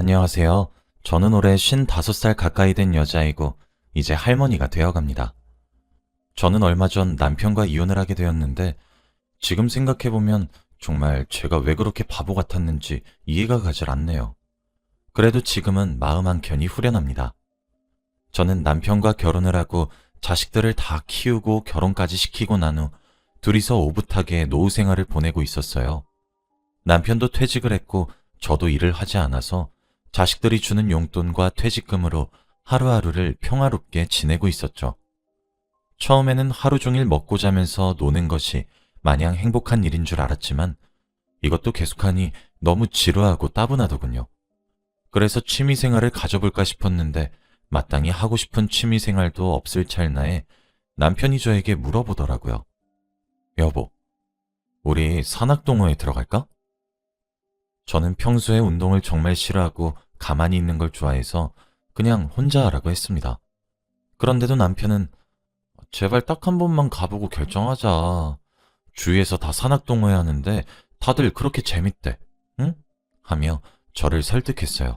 안녕하세요. 저는 올해 55살 가까이 된 여자이고 이제 할머니가 되어갑니다. 저는 얼마 전 남편과 이혼을 하게 되었는데 지금 생각해보면 정말 제가 왜 그렇게 바보 같았는지 이해가 가질 않네요. 그래도 지금은 마음 한켠이 후련합니다. 저는 남편과 결혼을 하고 자식들을 다 키우고 결혼까지 시키고 난 후 둘이서 오붓하게 노후 생활을 보내고 있었어요. 남편도 퇴직을 했고 저도 일을 하지 않아서 자식들이 주는 용돈과 퇴직금으로 하루하루를 평화롭게 지내고 있었죠. 처음에는 하루 종일 먹고 자면서 노는 것이 마냥 행복한 일인 줄 알았지만 이것도 계속하니 너무 지루하고 따분하더군요. 그래서 취미생활을 가져볼까 싶었는데 마땅히 하고 싶은 취미생활도 없을 찰나에 남편이 저에게 물어보더라고요. 여보, 우리 산악동호회 들어갈까? 저는 평소에 운동을 정말 싫어하고 가만히 있는 걸 좋아해서 그냥 혼자 하라고 했습니다. 그런데도 남편은 제발 딱 한 번만 가보고 결정하자. 주위에서 다 산악동호회 하는데 다들 그렇게 재밌대. 응? 하며 저를 설득했어요.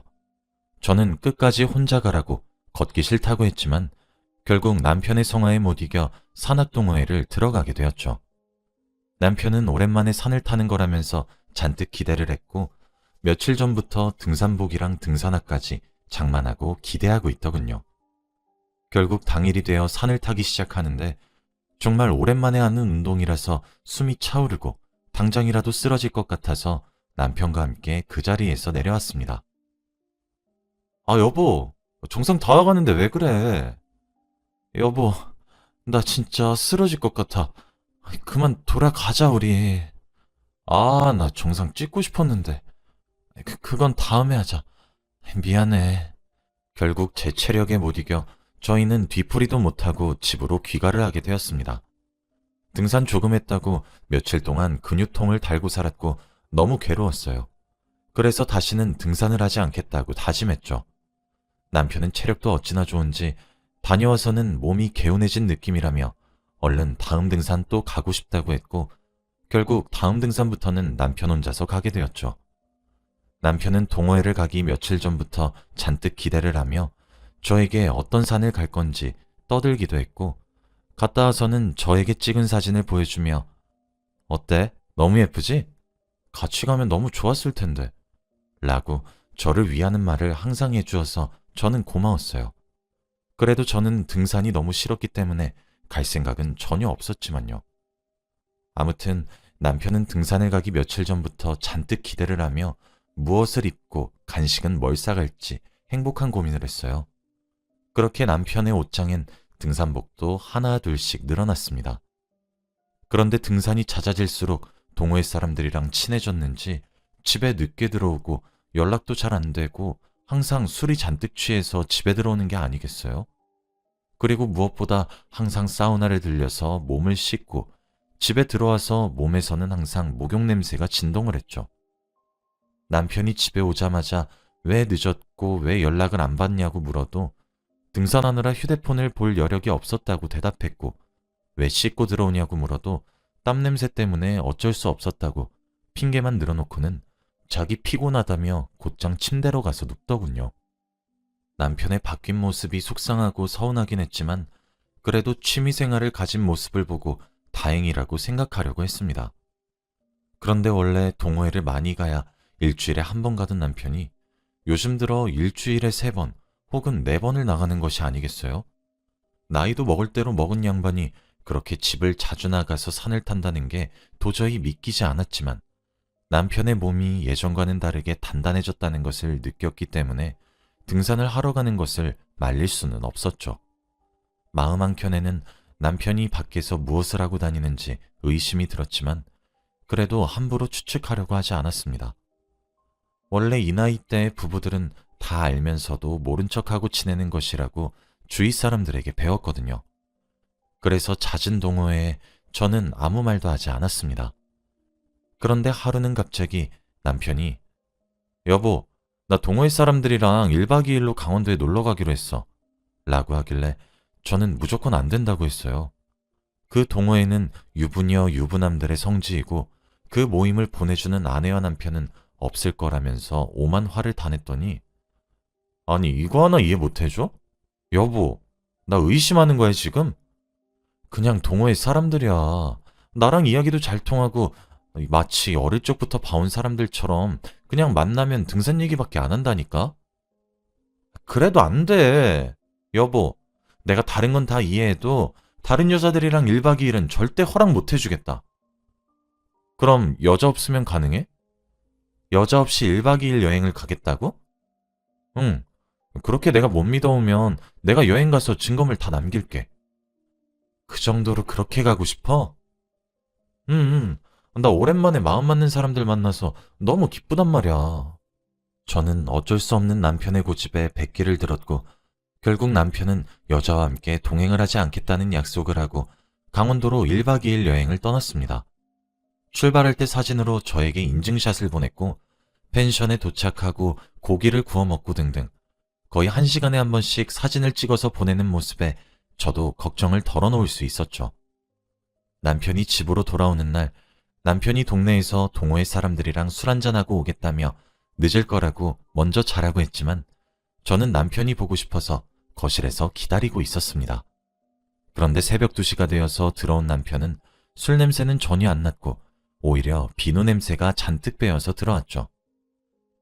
저는 끝까지 혼자 가라고 걷기 싫다고 했지만 결국 남편의 성화에 못 이겨 산악동호회를 들어가게 되었죠. 남편은 오랜만에 산을 타는 거라면서 잔뜩 기대를 했고 며칠 전부터 등산복이랑 등산화까지 장만하고 기대하고 있더군요. 결국 당일이 되어 산을 타기 시작하는데 정말 오랜만에 하는 운동이라서 숨이 차오르고 당장이라도 쓰러질 것 같아서 남편과 함께 그 자리에서 내려왔습니다. 아, 여보, 정상 다 와가는데 왜 그래? 여보, 나 진짜 쓰러질 것 같아. 그만 돌아가자, 우리. 아, 나 정상 찍고 싶었는데. 그건 다음에 하자. 미안해. 결국 제 체력에 못 이겨 저희는 뒤풀이도 못하고 집으로 귀가를 하게 되었습니다. 등산 조금 했다고 며칠 동안 근육통을 달고 살았고 너무 괴로웠어요. 그래서 다시는 등산을 하지 않겠다고 다짐했죠. 남편은 체력도 어찌나 좋은지 다녀와서는 몸이 개운해진 느낌이라며 얼른 다음 등산 또 가고 싶다고 했고 결국 다음 등산부터는 남편 혼자서 가게 되었죠. 남편은 동호회를 가기 며칠 전부터 잔뜩 기대를 하며 저에게 어떤 산을 갈 건지 떠들기도 했고 갔다 와서는 저에게 찍은 사진을 보여주며 어때? 너무 예쁘지? 같이 가면 너무 좋았을 텐데 라고 저를 위하는 말을 항상 해주어서 저는 고마웠어요. 그래도 저는 등산이 너무 싫었기 때문에 갈 생각은 전혀 없었지만요. 아무튼 남편은 등산을 가기 며칠 전부터 잔뜩 기대를 하며 무엇을 입고 간식은 뭘 싸갈지 행복한 고민을 했어요. 그렇게 남편의 옷장엔 등산복도 하나 둘씩 늘어났습니다. 그런데 등산이 잦아질수록 동호회 사람들이랑 친해졌는지 집에 늦게 들어오고 연락도 잘 안 되고 항상 술이 잔뜩 취해서 집에 들어오는 게 아니겠어요? 그리고 무엇보다 항상 사우나를 들려서 몸을 씻고 집에 들어와서 몸에서는 항상 목욕 냄새가 진동을 했죠. 남편이 집에 오자마자 왜 늦었고 왜 연락을 안 받냐고 물어도 등산하느라 휴대폰을 볼 여력이 없었다고 대답했고 왜 씻고 들어오냐고 물어도 땀 냄새 때문에 어쩔 수 없었다고 핑계만 늘어놓고는 자기 피곤하다며 곧장 침대로 가서 눕더군요. 남편의 바뀐 모습이 속상하고 서운하긴 했지만 그래도 취미생활을 가진 모습을 보고 다행이라고 생각하려고 했습니다. 그런데 원래 동호회를 많이 가야 일주일에 한 번 가던 남편이 요즘 들어 일주일에 3번 혹은 4번을 나가는 것이 아니겠어요? 나이도 먹을 대로 먹은 양반이 그렇게 집을 자주 나가서 산을 탄다는 게 도저히 믿기지 않았지만 남편의 몸이 예전과는 다르게 단단해졌다는 것을 느꼈기 때문에 등산을 하러 가는 것을 말릴 수는 없었죠. 마음 한켠에는 남편이 밖에서 무엇을 하고 다니는지 의심이 들었지만 그래도 함부로 추측하려고 하지 않았습니다. 원래 이 나이대의 부부들은 다 알면서도 모른 척하고 지내는 것이라고 주위 사람들에게 배웠거든요. 그래서 잦은 동호회에 저는 아무 말도 하지 않았습니다. 그런데 하루는 갑자기 남편이 여보, 나 동호회 사람들이랑 1박 2일로 강원도에 놀러 가기로 했어 라고 하길래 저는 무조건 안 된다고 했어요. 그 동호회는 유부녀 유부남들의 성지이고 그 모임을 보내주는 아내와 남편은 없을 거라면서 오만 화를 다 냈더니 아니, 이거 하나 이해 못 해줘? 여보, 나 의심하는 거야, 지금? 그냥 동호회 사람들이야. 나랑 이야기도 잘 통하고, 마치 어릴 적부터 봐온 사람들처럼 그냥 만나면 등산 얘기밖에 안 한다니까? 그래도 안 돼. 여보, 내가 다른 건 다 이해해도 다른 여자들이랑 1박 2일은 절대 허락 못 해주겠다. 그럼 여자 없으면 가능해? 여자 없이 1박 2일 여행을 가겠다고? 응. 그렇게 내가 못 믿어오면 내가 여행 가서 증거물 다 남길게. 그 정도로 그렇게 가고 싶어? 응, 응. 나 오랜만에 마음 맞는 사람들 만나서 너무 기쁘단 말이야. 저는 어쩔 수 없는 남편의 고집에 백기를 들었고, 결국 남편은 여자와 함께 동행을 하지 않겠다는 약속을 하고 강원도로 1박 2일 여행을 떠났습니다. 출발할 때 사진으로 저에게 인증샷을 보냈고, 펜션에 도착하고 고기를 구워 먹고 등등 거의 1시간에 한 번씩 사진을 찍어서 보내는 모습에 저도 걱정을 덜어놓을 수 있었죠. 남편이 집으로 돌아오는 날, 남편이 동네에서 동호회 사람들이랑 술 한잔하고 오겠다며 늦을 거라고 먼저 자라고 했지만 저는 남편이 보고 싶어서 거실에서 기다리고 있었습니다. 그런데 새벽 2시가 되어서 들어온 남편은 술 냄새는 전혀 안 났고 오히려 비누 냄새가 잔뜩 배어서 들어왔죠.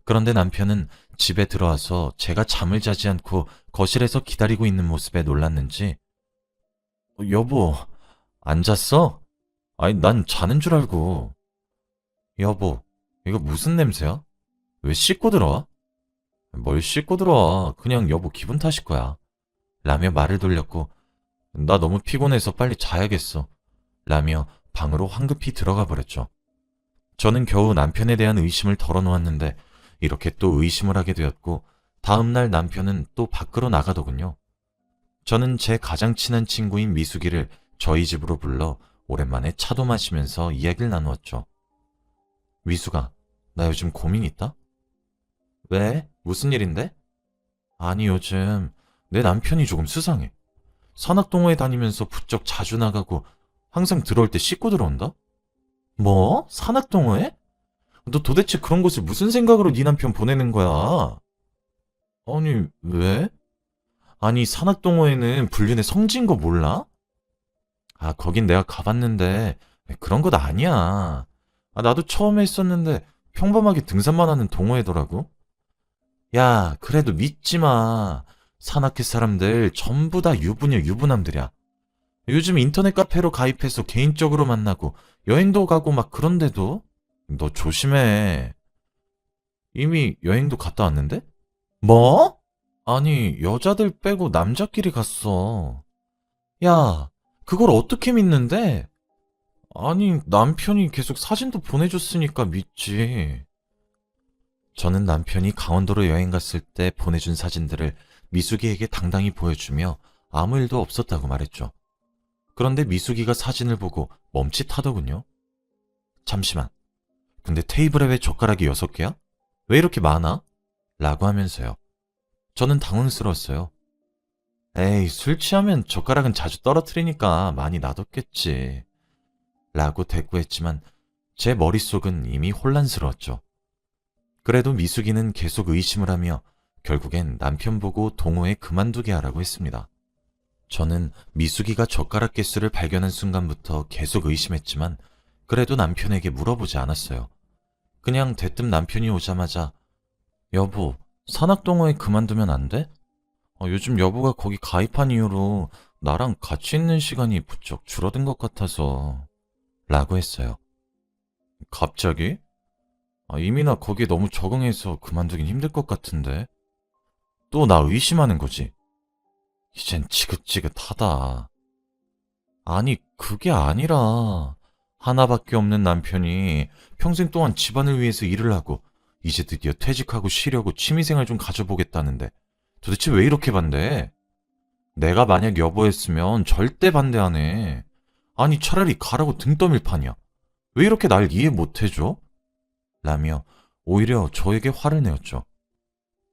그런데 남편은 집에 들어와서 제가 잠을 자지 않고 거실에서 기다리고 있는 모습에 놀랐는지 여보, 안 잤어? 아니, 난 자는 줄 알고. 여보, 이거 무슨 냄새야? 왜 씻고 들어와? 뭘 씻고 들어와. 그냥 여보 기분 탓일 거야. 라며 말을 돌렸고, 나 너무 피곤해서 빨리 자야겠어. 라며 방으로 황급히 들어가 버렸죠. 저는 겨우 남편에 대한 의심을 덜어놓았는데, 이렇게 또 의심을 하게 되었고, 다음날 남편은 또 밖으로 나가더군요. 저는 제 가장 친한 친구인 미숙이를 저희 집으로 불러 오랜만에 차도 마시면서 이야기를 나누었죠. 미숙아, 나 요즘 고민 있다? 왜? 무슨 일인데? 아니, 요즘 내 남편이 조금 수상해. 산악동호회 다니면서 부쩍 자주 나가고 항상 들어올 때 씻고 들어온다? 뭐? 산악동호회? 너 도대체 그런 곳을 무슨 생각으로 네 남편 보내는 거야? 아니, 왜? 아니, 산악동호회는 불륜의 성지인 거 몰라? 아, 거긴 내가 가봤는데 그런 것 아니야. 아, 나도 처음에 했었는데 평범하게 등산만 하는 동호회더라고. 야, 그래도 믿지 마. 산악회 사람들 전부 다 유부남들이야. 요즘 인터넷 카페로 가입해서 개인적으로 만나고 여행도 가고 막 그런데도 너 조심해. 이미 여행도 갔다 왔는데? 뭐? 아니, 여자들 빼고 남자끼리 갔어. 야, 그걸 어떻게 믿는데? 아니, 남편이 계속 사진도 보내줬으니까 믿지. 저는 남편이 강원도로 여행 갔을 때 보내준 사진들을 미숙이에게 당당히 보여주며 아무 일도 없었다고 말했죠. 그런데 미숙이가 사진을 보고 멈칫하더군요. 잠시만. 근데 테이블에 왜 젓가락이 6개야? 왜 이렇게 많아? 라고 하면서요. 저는 당황스러웠어요. 에이, 술 취하면 젓가락은 자주 떨어뜨리니까 많이 놔뒀겠지. 라고 대꾸했지만 제 머릿속은 이미 혼란스러웠죠. 그래도 미숙이는 계속 의심을 하며 결국엔 남편 보고 동호회 그만두게 하라고 했습니다. 저는 미숙이가 젓가락 개수를 발견한 순간부터 계속 의심했지만 그래도 남편에게 물어보지 않았어요. 그냥 대뜸 남편이 오자마자 여보, 산악동호회 그만두면 안 돼? 요즘 여보가 거기 가입한 이후로 나랑 같이 있는 시간이 부쩍 줄어든 것 같아서 라고 했어요. 갑자기? 이미 나 거기에 너무 적응해서 그만두긴 힘들 것 같은데. 또 나 의심하는 거지. 이젠 지긋지긋하다. 아니, 그게 아니라 하나밖에 없는 남편이 평생 동안 집안을 위해서 일을 하고 이제 드디어 퇴직하고 쉬려고 취미생활 좀 가져보겠다는데 도대체 왜 이렇게 반대해? 내가 만약 여보였으면 절대 반대 안 해. 아니, 차라리 가라고 등 떠밀 판이야. 왜 이렇게 날 이해 못 해줘? 라며 오히려 저에게 화를 내었죠.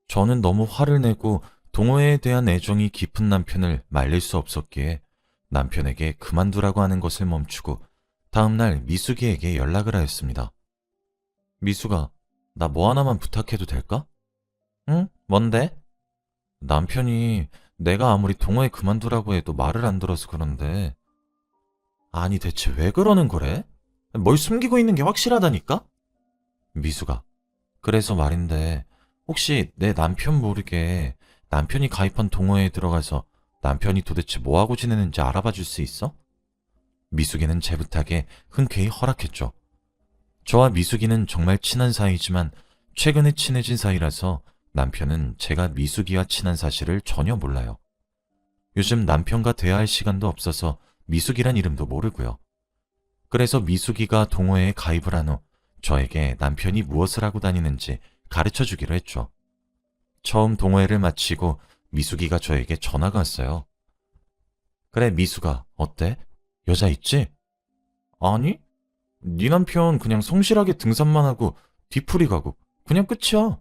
저는 너무 화를 내고 동호회에 대한 애정이 깊은 남편을 말릴 수 없었기에 남편에게 그만두라고 하는 것을 멈추고 다음날 미숙이에게 연락을 하였습니다. 미숙아, 나 뭐 하나만 부탁해도 될까? 응? 뭔데? 남편이 내가 아무리 동호회 그만두라고 해도 말을 안 들어서 그런데. 아니, 대체 왜 그러는 거래? 뭘 숨기고 있는 게 확실하다니까? 미수가, 그래서 말인데, 혹시 내 남편 모르게 남편이 가입한 동호회에 들어가서 남편이 도대체 뭐하고 지내는지 알아봐 줄 수 있어? 미숙이는 제 부탁에 흔쾌히 허락했죠. 저와 미숙이는 정말 친한 사이지만 최근에 친해진 사이라서 남편은 제가 미숙이와 친한 사실을 전혀 몰라요. 요즘 남편과 대화할 시간도 없어서 미숙이란 이름도 모르고요. 그래서 미숙이가 동호회에 가입을 한 후 저에게 남편이 무엇을 하고 다니는지 가르쳐 주기로 했죠. 처음 동호회를 마치고 미숙이가 저에게 전화가 왔어요. 그래, 미숙아, 어때? 여자 있지? 아니? 네 남편 그냥 성실하게 등산만 하고 뒤풀이 가고 그냥 끝이야.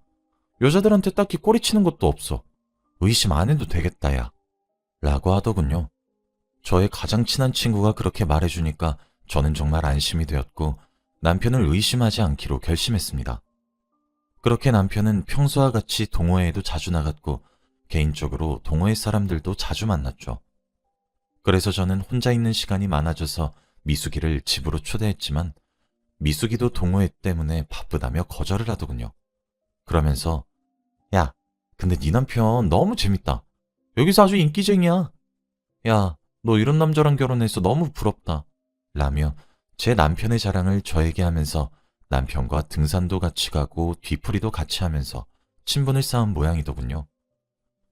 여자들한테 딱히 꼬리치는 것도 없어. 의심 안 해도 되겠다, 야. 라고 하더군요. 저의 가장 친한 친구가 그렇게 말해주니까 저는 정말 안심이 되었고 남편을 의심하지 않기로 결심했습니다. 그렇게 남편은 평소와 같이 동호회에도 자주 나갔고 개인적으로 동호회 사람들도 자주 만났죠. 그래서 저는 혼자 있는 시간이 많아져서 미숙이를 집으로 초대했지만 미숙이도 동호회 때문에 바쁘다며 거절을 하더군요. 그러면서 야, 근데 네 남편 너무 재밌다. 여기서 아주 인기쟁이야. 야, 너 이런 남자랑 결혼해서 너무 부럽다. 라며 제 남편의 자랑을 저에게 하면서 남편과 등산도 같이 가고 뒤풀이도 같이 하면서 친분을 쌓은 모양이더군요.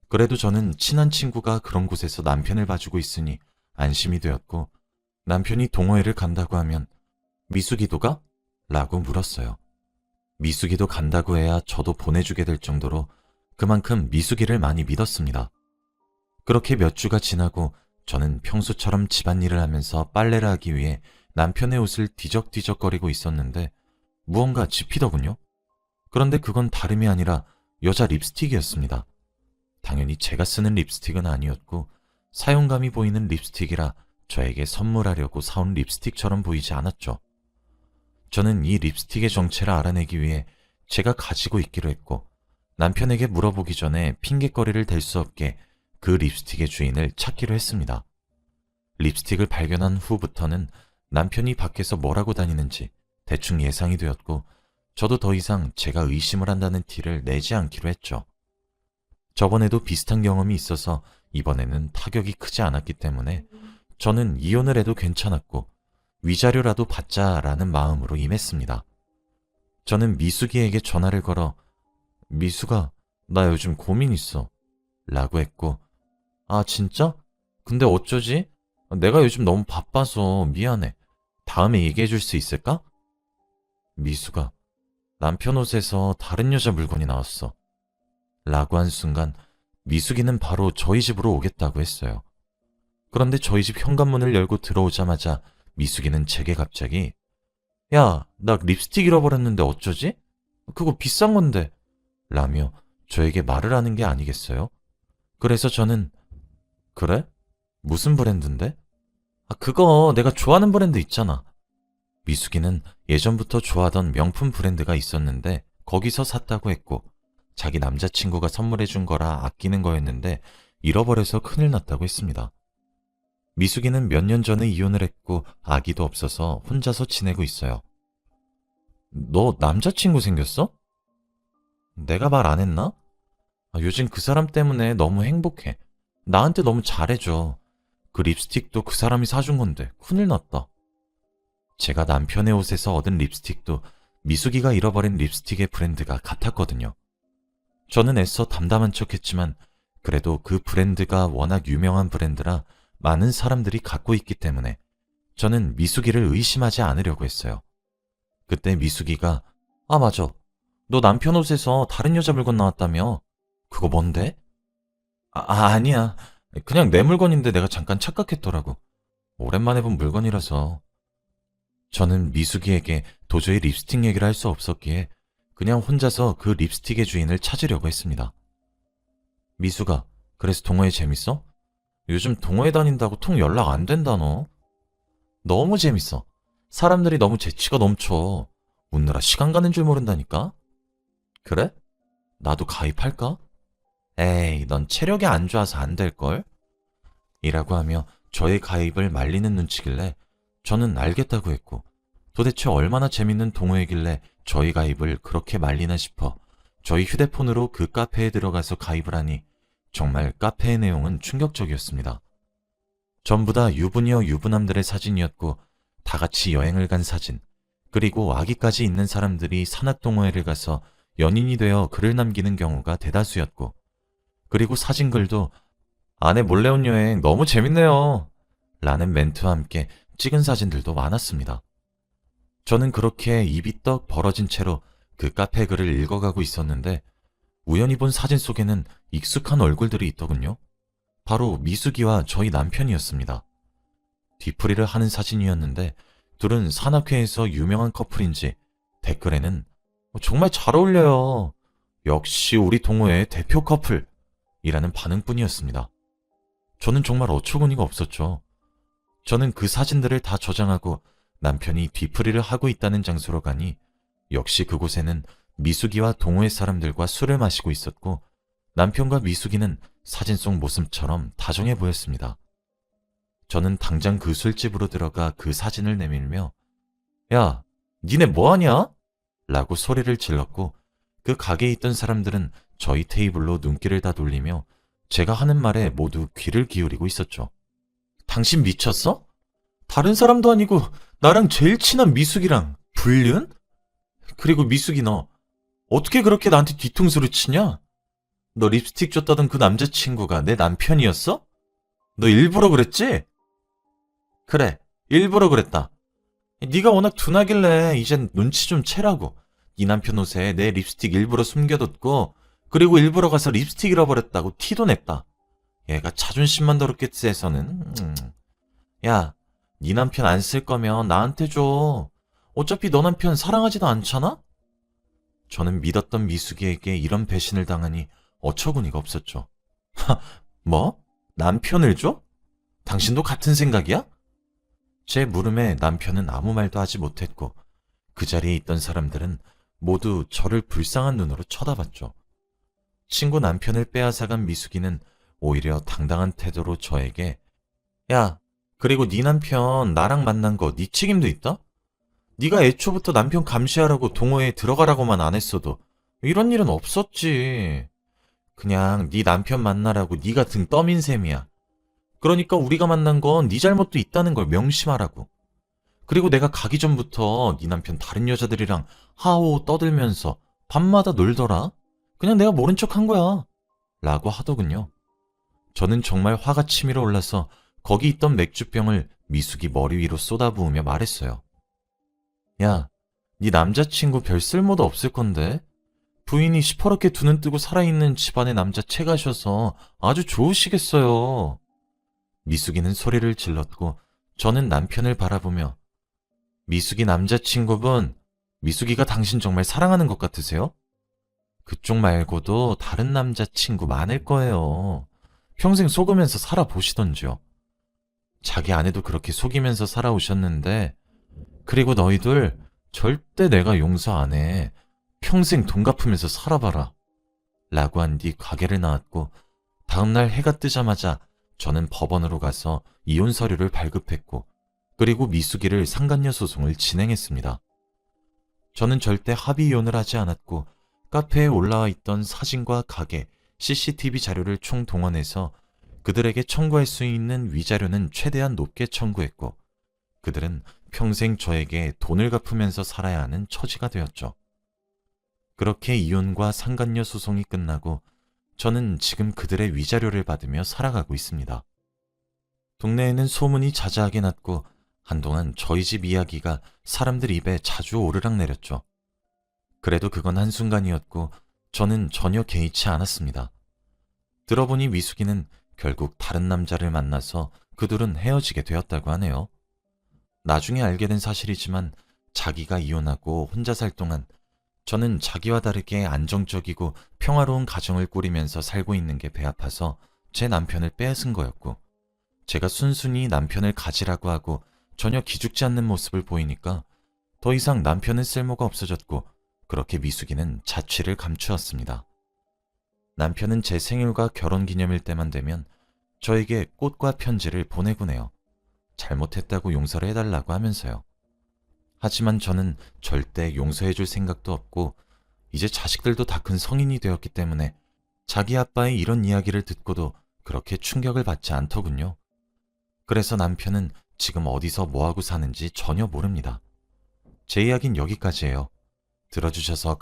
그래도 저는 친한 친구가 그런 곳에서 남편을 봐주고 있으니 안심이 되었고 남편이 동호회를 간다고 하면 미숙이도 가? 라고 물었어요. 미숙이도 간다고 해야 저도 보내주게 될 정도로 그만큼 미숙이를 많이 믿었습니다. 그렇게 몇 주가 지나고 저는 평소처럼 집안일을 하면서 빨래를 하기 위해 남편의 옷을 뒤적뒤적거리고 있었는데 무언가 집히더군요. 그런데 그건 다름이 아니라 여자 립스틱이었습니다. 당연히 제가 쓰는 립스틱은 아니었고 사용감이 보이는 립스틱이라 저에게 선물하려고 사온 립스틱처럼 보이지 않았죠. 저는 이 립스틱의 정체를 알아내기 위해 제가 가지고 있기로 했고 남편에게 물어보기 전에 핑곗거리를 댈 수 없게 그 립스틱의 주인을 찾기로 했습니다. 립스틱을 발견한 후부터는 남편이 밖에서 뭘 하고 다니는지 대충 예상이 되었고 저도 더 이상 제가 의심을 한다는 티를 내지 않기로 했죠. 저번에도 비슷한 경험이 있어서 이번에는 타격이 크지 않았기 때문에 저는 이혼을 해도 괜찮았고 위자료라도 받자라는 마음으로 임했습니다. 저는 미숙이에게 전화를 걸어 미숙아, 나 요즘 고민 있어 라고 했고 아 진짜? 근데 어쩌지? 내가 요즘 너무 바빠서 미안해. 다음에 얘기해 줄 수 있을까? 미숙아, 남편 옷에서 다른 여자 물건이 나왔어 라고 한 순간 미숙이는 바로 저희 집으로 오겠다고 했어요. 그런데 저희 집 현관문을 열고 들어오자마자 미숙이는 제게 갑자기 야, 나 립스틱 잃어버렸는데 어쩌지? 그거 비싼 건데 라며 저에게 말을 하는 게 아니겠어요? 그래서 저는 그래? 무슨 브랜드인데? 아, 그거 내가 좋아하는 브랜드 있잖아. 미숙이는 예전부터 좋아하던 명품 브랜드가 있었는데 거기서 샀다고 했고 자기 남자친구가 선물해준 거라 아끼는 거였는데 잃어버려서 큰일 났다고 했습니다. 미숙이는 몇 년 전에 이혼을 했고 아기도 없어서 혼자서 지내고 있어요. 너 남자친구 생겼어? 내가 말 안 했나? 아, 요즘 그 사람 때문에 너무 행복해. 나한테 너무 잘해줘. 그 립스틱도 그 사람이 사준 건데 큰일 났다. 제가 남편의 옷에서 얻은 립스틱도 미숙이가 잃어버린 립스틱의 브랜드가 같았거든요. 저는 애써 담담한 척했지만 그래도 그 브랜드가 워낙 유명한 브랜드라 많은 사람들이 갖고 있기 때문에 저는 미숙이를 의심하지 않으려고 했어요. 그때 미숙이가 아 맞아. 너 남편 옷에서 다른 여자 물건 나왔다며? 그거 뭔데? 아니야. 그냥 내 물건인데 내가 잠깐 착각했더라고. 오랜만에 본 물건이라서. 저는 미숙이에게 도저히 립스틱 얘기를 할 수 없었기에 그냥 혼자서 그 립스틱의 주인을 찾으려고 했습니다. 미숙아, 그래서 동호회 재밌어? 요즘 동호회 다닌다고 통 연락 안 된다 너. 너무 재밌어. 사람들이 너무 재치가 넘쳐. 웃느라 시간 가는 줄 모른다니까? 그래? 나도 가입할까? 에이, 넌 체력이 안 좋아서 안 될걸? 이라고 하며 저의 가입을 말리는 눈치길래 저는 알겠다고 했고, 도대체 얼마나 재밌는 동호회길래 저희 가입을 그렇게 말리나 싶어 저희 휴대폰으로 그 카페에 들어가서 가입을 하니 정말 카페의 내용은 충격적이었습니다. 전부 다 유부녀 유부남들의 사진이었고 다 같이 여행을 간 사진, 그리고 아기까지 있는 사람들이 산악동호회를 가서 연인이 되어 글을 남기는 경우가 대다수였고, 그리고 사진글도 아내 몰래 온 여행 너무 재밌네요 라는 멘트와 함께 찍은 사진들도 많았습니다. 저는 그렇게 입이 떡 벌어진 채로 그 카페 글을 읽어가고 있었는데 우연히 본 사진 속에는 익숙한 얼굴들이 있더군요. 바로 미숙이와 저희 남편이었습니다. 뒤풀이를 하는 사진이었는데 둘은 산악회에서 유명한 커플인지 댓글에는 정말 잘 어울려요. 역시 우리 동호회의 대표 커플 이라는 반응뿐이었습니다. 저는 정말 어처구니가 없었죠. 저는 그 사진들을 다 저장하고 남편이 뒤풀이를 하고 있다는 장소로 가니 역시 그곳에는 미숙이와 동호회 사람들과 술을 마시고 있었고 남편과 미숙이는 사진 속 모습처럼 다정해 보였습니다. 저는 당장 그 술집으로 들어가 그 사진을 내밀며 야, 니네 뭐하냐? 라고 소리를 질렀고 그 가게에 있던 사람들은 저희 테이블로 눈길을 다 돌리며 제가 하는 말에 모두 귀를 기울이고 있었죠. 당신 미쳤어? 다른 사람도 아니고 나랑 제일 친한 미숙이랑 불륜? 그리고 미숙이 너 어떻게 그렇게 나한테 뒤통수를 치냐? 너 립스틱 줬다던 그 남자친구가 내 남편이었어? 너 일부러 그랬지? 그래, 일부러 그랬다. 네가 워낙 둔하길래 이젠 눈치 좀 채라고. 네 남편 옷에 내 립스틱 일부러 숨겨뒀고 그리고 일부러 가서 립스틱 잃어버렸다고 티도 냈다. 얘가 자존심만 더럽겠지 해서는 야, 네 남편 안 쓸 거면 나한테 줘. 어차피 너 남편 사랑하지도 않잖아? 저는 믿었던 미숙이에게 이런 배신을 당하니 어처구니가 없었죠. 뭐? 남편을 줘? 당신도 같은 생각이야? 제 물음에 남편은 아무 말도 하지 못했고 그 자리에 있던 사람들은 모두 저를 불쌍한 눈으로 쳐다봤죠. 친구 남편을 빼앗아간 미숙이는 오히려 당당한 태도로 저에게 야, 그리고 네 남편 나랑 만난 거 네 책임도 있다? 네가 애초부터 남편 감시하라고 동호회에 들어가라고만 안 했어도 이런 일은 없었지. 그냥 네 남편 만나라고 네가 등 떠민 셈이야. 그러니까 우리가 만난 건 네 잘못도 있다는 걸 명심하라고. 그리고 내가 가기 전부터 네 남편 다른 여자들이랑 하호 떠들면서 밤마다 놀더라. 그냥 내가 모른 척 한 거야. 라고 하더군요. 저는 정말 화가 치밀어 올라서 거기 있던 맥주병을 미숙이 머리 위로 쏟아부으며 말했어요. 야, 네 남자친구 별 쓸모도 없을 건데? 부인이 시퍼렇게 두 눈 뜨고 살아있는 집안의 남자 채가셔서 아주 좋으시겠어요. 미숙이는 소리를 질렀고 저는 남편을 바라보며 미숙이 남자친구분, 미숙이가 당신 정말 사랑하는 것 같으세요? 그쪽 말고도 다른 남자친구 많을 거예요. 평생 속으면서 살아보시던지요. 자기 아내도 그렇게 속이면서 살아오셨는데 그리고 너희들 절대 내가 용서 안 해. 평생 돈 갚으면서 살아봐라. 라고 한 뒤 가게를 나왔고 다음날 해가 뜨자마자 저는 법원으로 가서 이혼 서류를 발급했고 그리고 미숙이를 상간녀 소송을 진행했습니다. 저는 절대 합의 이혼을 하지 않았고 카페에 올라와 있던 사진과 가게, CCTV 자료를 총동원해서 그들에게 청구할 수 있는 위자료는 최대한 높게 청구했고 그들은 평생 저에게 돈을 갚으면서 살아야 하는 처지가 되었죠. 그렇게 이혼과 상간녀 소송이 끝나고 저는 지금 그들의 위자료를 받으며 살아가고 있습니다. 동네에는 소문이 자자하게 났고 한동안 저희 집 이야기가 사람들 입에 자주 오르락내렸죠. 그래도 그건 한순간이었고 저는 전혀 개의치 않았습니다. 들어보니 미숙이는 결국 다른 남자를 만나서 그둘은 헤어지게 되었다고 하네요. 나중에 알게 된 사실이지만 자기가 이혼하고 혼자 살 동안 저는 자기와 다르게 안정적이고 평화로운 가정을 꾸리면서 살고 있는 게 배 아파서 제 남편을 빼앗은 거였고 제가 순순히 남편을 가지라고 하고 전혀 기죽지 않는 모습을 보이니까 더 이상 남편은 쓸모가 없어졌고 그렇게 미숙이는 자취를 감추었습니다. 남편은 제 생일과 결혼기념일 때만 되면 저에게 꽃과 편지를 보내곤 해요. 잘못했다고 용서를 해달라고 하면서요. 하지만 저는 절대 용서해줄 생각도 없고 이제 자식들도 다 큰 성인이 되었기 때문에 자기 아빠의 이런 이야기를 듣고도 그렇게 충격을 받지 않더군요. 그래서 남편은 지금 어디서 뭐하고 사는지 전혀 모릅니다. 제 이야기는 여기까지예요. 들어주셔서